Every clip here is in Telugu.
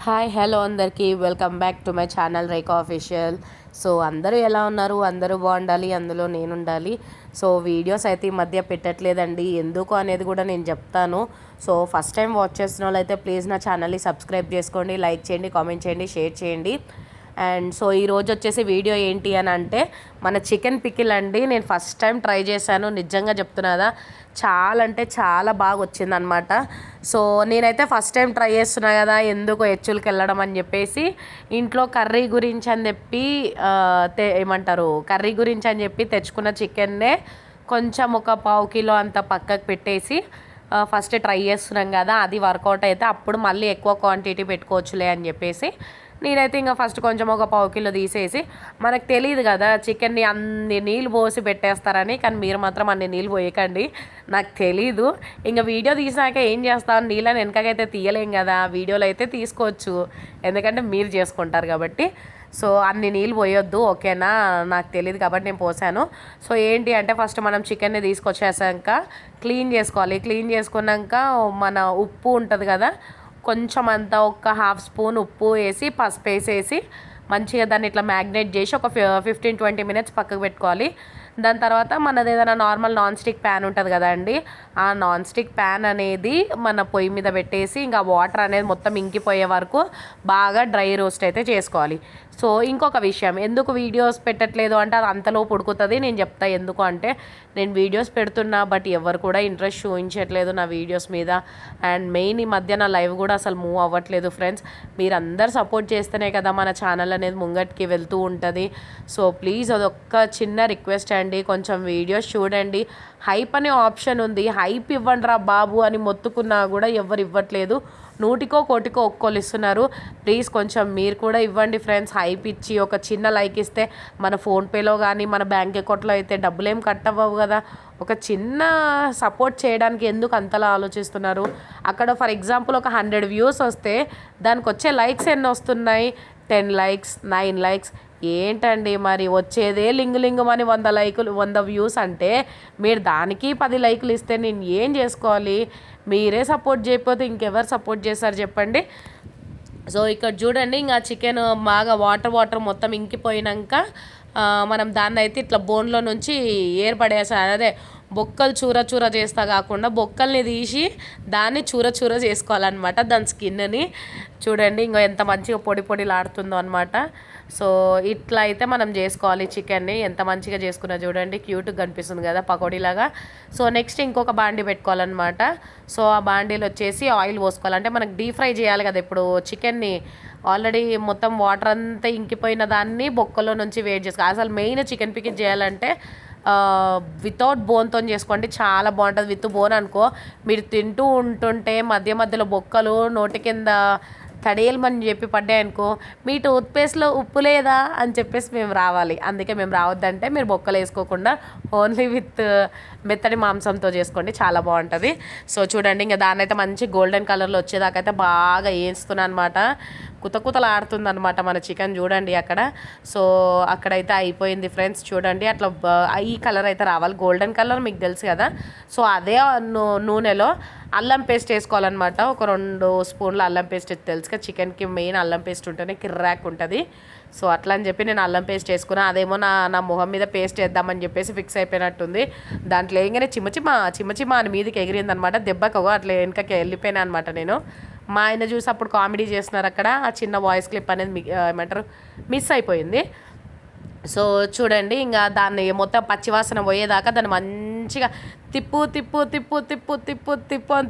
హాయ్ హలో అందరికీ welcome back to my channel Rekha official. So అందరూ ఎలా ఉన్నారు? అందరూ బాగుండాలి, అందులో నేను ఉండాలి. సో వీడియోస్ అయితే ఈ మధ్య పెట్టట్లేదండి, ఎందుకు అనేది కూడా నేను చెప్తాను. సో ఫస్ట్ టైం వాచ్ చేస్తున్న వాళ్ళు అయితే ప్లీజ్ నా ఛానల్ని సబ్స్క్రైబ్ చేసుకోండి, లైక్ చేయండి, కామెంట్ చేయండి, షేర్ చేయండి. అండ్ సో ఈరోజు వచ్చేసి వీడియో ఏంటి అని అంటే మన చికెన్ పికిల్ అండి. నేను ఫస్ట్ టైం ట్రై చేశాను, నిజంగా చెప్తున్నదా చాలా అంటే చాలా బాగా వచ్చిందనమాట. సో నేనైతే ఫస్ట్ టైం ట్రై చేస్తున్నా కదా, ఎందుకు హెచ్చులకి వెళ్ళడం అని చెప్పేసి ఇంట్లో కర్రీ గురించి అని చెప్పి ఏమంటారు కర్రీ గురించి అని చెప్పి తెచ్చుకున్న చికెన్నే కొంచెం ఒక పావు కిలో అంత పక్కకు పెట్టేసి ఫస్ట్ ట్రై చేస్తున్నాం కదా, అది వర్కౌట్ అయితే అప్పుడు మళ్ళీ ఎక్కువ క్వాంటిటీ పెట్టుకోవచ్చులే అని చెప్పేసి నేనైతే ఇంకా ఫస్ట్ కొంచెం ఒక పావు కిలో తీసేసి, మనకు తెలియదు కదా చికెన్ని అన్ని నీళ్ళు పోసి పెట్టేస్తారని, కానీ మీరు మాత్రం అన్ని నీళ్ళు పోయకండి, నాకు తెలీదు. ఇంకా వీడియో తీసినాక ఏం చేస్తాను, నీళ్ళని వెనకకైతే తీయలేం కదా, వీడియోలో అయితే తీసుకోవచ్చు ఎందుకంటే మీరు చేసుకుంటారు కాబట్టి. సో అన్ని నీళ్ళు పోయొద్దు, ఓకేనా, నాకు తెలియదు కాబట్టి నేను పోసాను. సో ఏంటి అంటే ఫస్ట్ మనం చికెన్ని తీసుకొచ్చేసాక క్లీన్ చేసుకోవాలి. క్లీన్ చేసుకున్నాక మన ఉప్పు ఉంటుంది కదా, కొంచెం అంతా ఒక హాఫ్ స్పూన్ ఉప్పు వేసి పసుపు వేసేసి మంచిగా దాన్ని ఇట్లా మ్యాగ్నేట్ చేసి ఒక 15-20 మినిట్స్ పక్కకు పెట్టుకోవాలి. దాని తర్వాత మనది ఏదైనా నార్మల్ నాన్ స్టిక్ ప్యాన్ ఉంటుంది కదా అండి, ఆ నాన్ స్టిక్ ప్యాన్ అనేది మన పొయ్యి మీద పెట్టేసి ఇంకా వాటర్ అనేది మొత్తం ఇంకిపోయే వరకు బాగా డ్రై రోస్ట్ అయితే చేసుకోవాలి. సో ఇంకొక విషయం, ఎందుకు వీడియోస్ పెట్టట్లేదు అంటే అది అంతలోపు ఉడుకుతుంది, నేను చెప్తా ఎందుకు అంటే నేను వీడియోస్ పెడుతున్నా బట్ ఎవరు కూడా ఇంట్రెస్ట్ చూపించట్లేదు నా వీడియోస్ మీద. అండ్ మెయిన్ ఈ మధ్య నా లైవ్ కూడా అసలు మూవ్ అవ్వట్లేదు ఫ్రెండ్స్. మీరు అందరు సపోర్ట్ చేస్తేనే కదా మన ఛానల్ అనేది ముంగటికి వెళ్తూ ఉంటుంది. సో ప్లీజ్ అదొక్క చిన్న రిక్వెస్ట్ అండి, కొంచెం వీడియోస్ చూడండి. హైప్ అనే ఆప్షన్ ఉంది, హైప్ ఇవ్వండి రా బాబు అని మొత్తుకున్నా కూడా ఎవరు ఇవ్వట్లేదు, నూటికో కోటికో ఒక్కోళ్ళు ఇస్తున్నారు. ప్లీజ్ కొంచెం మీరు కూడా ఇవ్వండి ఫ్రెండ్స్, హైప్ ఇచ్చి ఒక చిన్న లైక్ ఇస్తే మన ఫోన్పేలో కానీ మన బ్యాంక్ అకౌంట్లో అయితే డబ్బులు ఏం కట్ అవ్వవు కదా, ఒక చిన్న సపోర్ట్ చేయడానికి ఎందుకు అంతలా ఆలోచిస్తున్నారు? అక్కడ ఫర్ ఎగ్జాంపుల్ ఒక 100 వ్యూస్ వస్తే దానికి వచ్చే లైక్స్ ఎన్ని వస్తున్నాయి? 10 లైక్స్, 9 లైక్స్. ఏంటండి మరి వచ్చేదే లింగుమని 100 లైకులు 100 వ్యూస్ అంటే మీరు దానికి 10 లైకులు ఇస్తే నేను ఏం చేసుకోవాలి? మీరే సపోర్ట్ చేయకపోతే ఇంకెవరు సపోర్ట్ చేస్తారు చెప్పండి. సో ఇక్కడ చూడండి, ఇంకా చికెన్ బాగా వాటర్ మొత్తం ఇంకిపోయినాక మనం దాన్ని అయితే ఇట్లా బోన్లో నుంచి ఏర్పడేసాను, అదే బొక్కలు చూర చేస్తా కాకుండా బొక్కల్ని తీసి దాన్ని చూర చేసుకోవాలన్నమాట, దాని స్కిన్ని చూడండి ఇంకా ఎంత మంచిగా పొడిలాడుతుందో అనమాట. సో ఇట్లా అయితే మనం చేసుకోవాలి చికెన్ని, ఎంత మంచిగా చేసుకున్నా చూడండి, క్యూట్గా కనిపిస్తుంది కదా పకోడీలాగా. సో నెక్స్ట్ ఇంకొక బాండీ పెట్టుకోవాలన్నమాట. సో ఆ బాండీలో వచ్చేసి ఆయిల్ పోసుకోవాలి, అంటే మనకు డీప్ ఫ్రై చేయాలి కదా. ఇప్పుడు చికెన్ని ఆల్రెడీ మొత్తం వాటర్ అంతా ఇంకిపోయిన దాన్ని బొక్కలో నుంచి వేడి చేసుకోవాలి. అసలు మెయిన్ చికెన్ పికిల్ చేయాలంటే వితౌట్ బోన్తో చేసుకోండి, చాలా బాగుంటుంది. విత్ బోన్ అనుకో మీరు తింటూ ఉంటుంటే మధ్యలో బొక్కలు నోటి కింద తడేయమని చెప్పి పడ్డాయనుకో, మీ టూత్పేస్ట్లో ఉప్పు లేదా అని చెప్పేసి మేము రావాలి. అందుకే మేము రావద్దంటే మీరు బొక్కలు వేసుకోకుండా ఓన్లీ విత్ మెత్తడి మాంసంతో చేసుకోండి, చాలా బాగుంటుంది. సో చూడండి ఇంకా దాన్ని అయితే మంచి గోల్డెన్ కలర్లో వచ్చేదాకైతే బాగా వేస్తున్నాను అనమాట, కుతకుతలాడుతుంది అనమాట మన చికెన్ చూడండి అక్కడ. సో అక్కడైతే అయిపోయింది ఫ్రెండ్స్, చూడండి అట్లా ఈ కలర్ అయితే రావాలి, గోల్డెన్ కలర్ మీకు తెలుసు కదా. సో అదే నూనెలో అల్లం పేస్ట్ వేసుకోవాలన్నమాట, ఒక 2 స్పూన్ల అల్లం పేస్ట్. తెలుసు కదా చికెన్కి మెయిన్ అల్లం పేస్ట్ ఉంటేనే కిర్రాక్ ఉంటుంది. సో అట్లా అని చెప్పి నేను అల్లం పేస్ట్ వేసుకున్నా, అదేమో నా మొహం మీద పేస్ట్ వేద్దామని చెప్పేసి ఫిక్స్ అయిపోయినట్టుంది. దాంట్లో ఏంగానే చిమ్మచిమ్మ అని మీదకి ఎగిరిందనమాట, దెబ్బకు అట్లా వెనకకి వెళ్ళిపోయినా అనమాట నేను. మా ఆయన చూసి అప్పుడు కామెడీ చేస్తున్నారు అక్కడ, ఆ చిన్న వాయిస్ క్లిప్ అనేది ఏమంటారు మిస్ అయిపోయింది. సో చూడండి ఇంకా దాన్ని మొత్తం పచ్చివాసన పోయేదాకా దాన్ని మంచిగా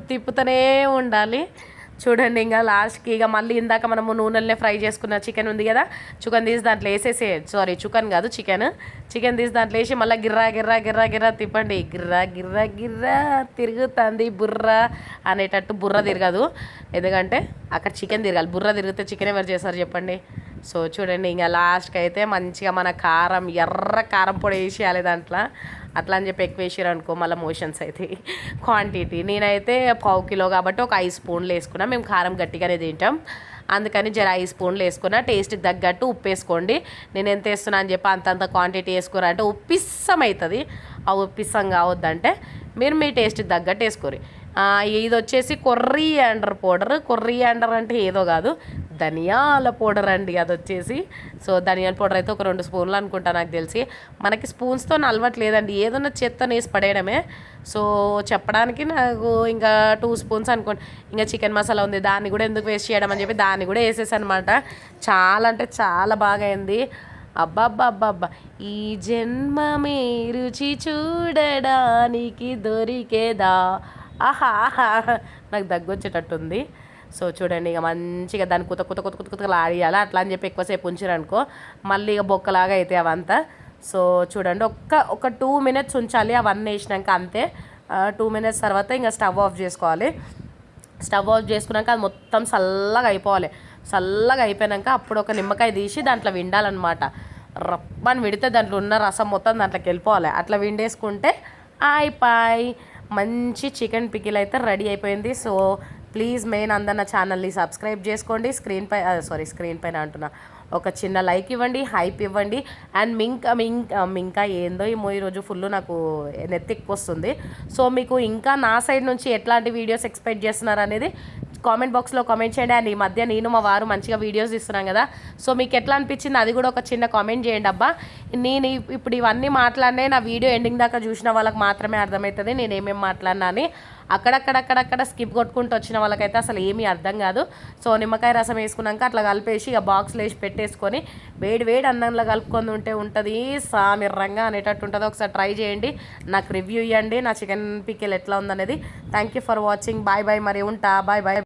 తిప్పుతూనే ఉండాలి. చూడండి ఇంకా లాస్ట్కి ఇక మళ్ళీ ఇందాక మనము నూనెలనే ఫ్రై చేసుకున్న చికెన్ ఉంది కదా, చికెన్ తీసి దాంట్లో వేసేసి చికెన్ తీసి దాంట్లో వేసి మళ్ళీ గిర్రా తిప్పండి. గిర్రా తిరుగుతుంది బుర్ర అనేటట్టు, బుర్ర తిరగదు ఎందుకంటే అక్కడ చికెన్ తిరగాలి, బుర్ర తిరిగితే చికెన్ ఎవరు చేస్తారు చెప్పండి. సో చూడండి ఇంకా లాస్ట్కి అయితే మంచిగా మన ఎర్ర కారం పొడి వేసేయాలి దాంట్లో, అట్లా అని చెప్పి ఎక్కువ వేసారు అనుకో మళ్ళీ మోషన్స్ అయితే. క్వాంటిటీ నేనైతే పావు కిలో కాబట్టి ఒక 5 స్పూన్లు వేసుకున్నా, మేము కారం గట్టిగానే తింటాం అందుకని జర 5 స్పూన్లు వేసుకున్నా. టేస్ట్కి తగ్గట్టు ఉప్పు వేసుకోండి, నేను ఎంత వేస్తున్నా అని చెప్పి అంతంత క్వాంటిటీ వేసుకోరా అంటే ఉప్పిస్సం అవుతుంది. ఆ ఉప్పిస్సం కావద్దంటే మీరు మీ టేస్ట్కి తగ్గట్టు వేసుకోరు. ఇది వచ్చేసి కొర్రియాండర్ పౌడర్. కొర్రియాండర్ అంటే ఏదో కాదు, ధనియాల పౌడర్ అండి అది వచ్చేసి. సో ధనియాల పౌడర్ అయితే ఒక 2 స్పూన్లు అనుకుంటా నాకు తెలిసి. మనకి స్పూన్స్తో అలవాటు లేదండి, ఏదన్నా చెత్త వేసి పడేయడమే. సో చెప్పడానికి నాకు ఇంకా 2 స్పూన్స్ అనుకోండి. ఇంకా చికెన్ మసాలా ఉంది, దాన్ని కూడా ఎందుకు వేస్ట్ చేయడం అని చెప్పి దాన్ని కూడా వేసేసాను అనమాట. చాలా అంటే చాలా బాగా అయింది. అబ్బబ్బబ్బబ్బా, ఈ జన్మమే రుచి చూడడానికి దొరికేదా, ఆహా ఆహా, నాకు దగ్గొచ్చేటట్టుంది. సో చూడండి, ఇక మంచిగా దాన్ని కుత కుత కుత కుత కుతలు ఆడియాలి. అట్లా అని చెప్పి ఎక్కువసేపు ఉంచారనుకో మళ్ళీ ఇక బొక్కలాగా అవుతాయి అవంతా. సో చూడండి, ఒక 2 మినిట్స్ ఉంచాలి అవన్నీ వేసినాక, అంతే. 2 మినిట్స్ తర్వాత ఇంకా స్టవ్ ఆఫ్ చేసుకోవాలి. స్టవ్ ఆఫ్ చేసుకున్నాక అది మొత్తం చల్లగా అయిపోవాలి. చల్లగా అయిపోయాక అప్పుడు ఒక నిమ్మకాయ తీసి దాంట్లో విండాలన్నమాట. రప్పని విడితే దాంట్లో ఉన్న రసం మొత్తం దాంట్లోకి వెళ్ళిపోవాలి. అట్లా విండేసుకుంటే అయిపోయి మంచి చికెన్ పికిల్ అయితే రెడీ అయిపోయింది. సో ప్లీజ్ మెయిన్ అందరు నా ఛానల్ని సబ్స్క్రైబ్ చేసుకోండి. స్క్రీన్ పైన అంటున్నా, ఒక చిన్న లైక్ ఇవ్వండి, హైప్ ఇవ్వండి. అండ్ మింకా ఏందో ఈరోజు ఫుల్ నాకు నెత్తికి వస్తుంది. సో మీకు ఇంకా నా సైడ్ నుంచి ఎట్లాంటి వీడియోస్ ఎక్స్పెక్ట్ చేస్తున్నారు అనేది కామెంట్ బాక్స్లో కామెంట్ చేయండి. అండ్ ఈ మధ్య నేను మా వారు మంచిగా వీడియోస్ ఇస్తున్నాం కదా, సో మీకు ఎట్లా అనిపించింది అది కూడా ఒక చిన్న కామెంట్ చేయండి. అబ్బా, నేను ఇప్పుడు ఇవన్నీ మాట్లాడినే నా వీడియో ఎండింగ్ దాకా చూసిన వాళ్ళకి మాత్రమే అర్థమవుతుంది నేను ఏమేమి మాట్లాడినా అని. అక్కడక్కడ స్కిప్ కొట్టుకుంటూ వచ్చిన వాళ్ళకైతే అసలు ఏమీ అర్థం కాదు. సో నిమ్మకాయ రసం వేసుకున్నాక అట్లా కలిపేసి ఇక బాక్స్లో వేసి పెట్టేసుకొని వేడి అన్నంలో కలుపుకొని ఉంటుంది సామిర్రంగా అనేటట్టు ఉంటుంది. ఒకసారి ట్రై చేయండి, నాకు రివ్యూ ఇవ్వండి నా చికెన్ పికిల్ ఎట్లా ఉందనేది. Thank you for watching. Bye మరి ఉంటా. బాయ్.